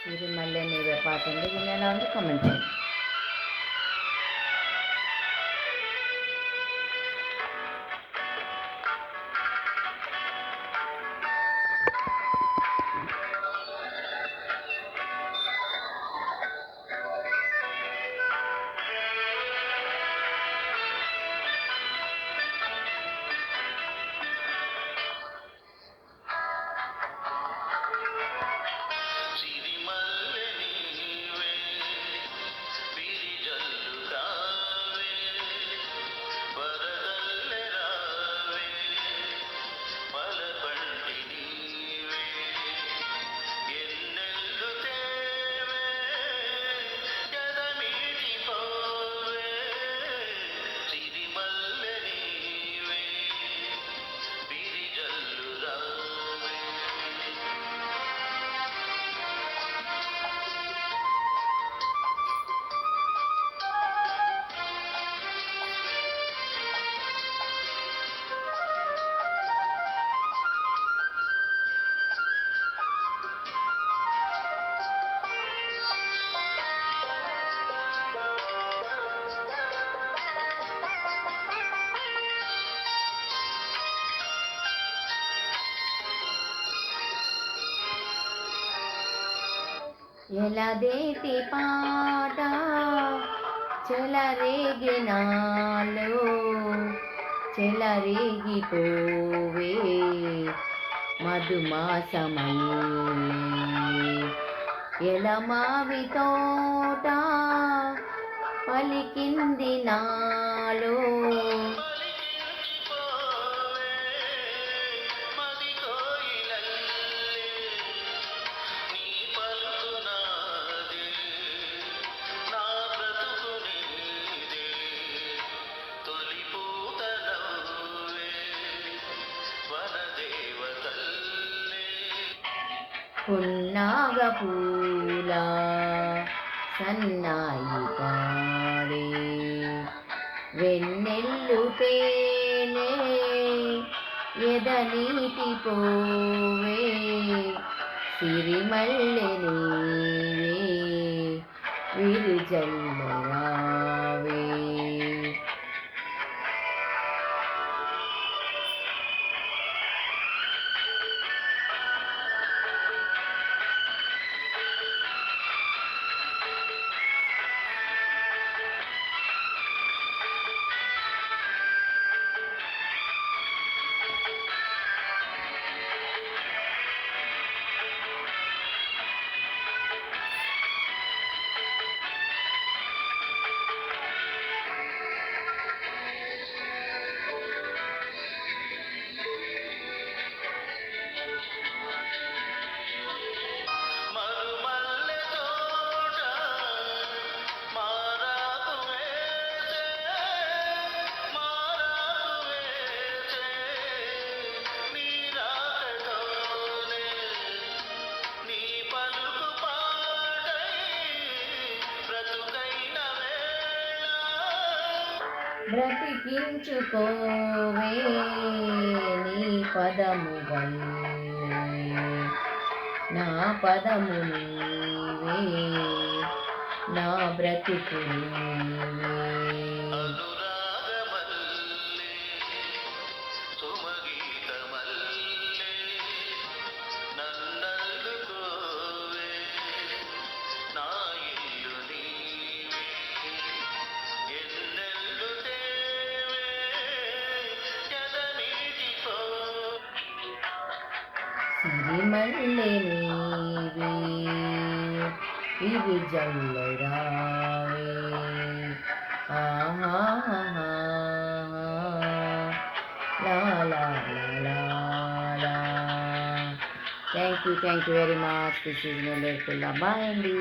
సిరిమల్లె నీవే పాట ఉంది. దీన్ని ఎలా ఉంది కామెంట్ చేయండి. ఎలదేటి పాట చెలరేగినాలో చెలరేగిపోవే మధుమాసమల్లే ఎలమావి తోట పలికింది నాలో పున్నాగ పూల సన్నాయి పాడే వెన్నెల్లు తేనె ఎదనీటి పోవే సిరిమల్లె నీవే విరుజల్లరావే. బ్రతికించుకోవే నీ పదము వల్లే నా పదము నీవే నా బ్రతికు నీవే. సిరిమల్లె నీవే విరుజల్లరావే. ఆహా లా లా లా లా. Thank you very much. This is మెల్లెపుల్ల. బాయ్ అండి.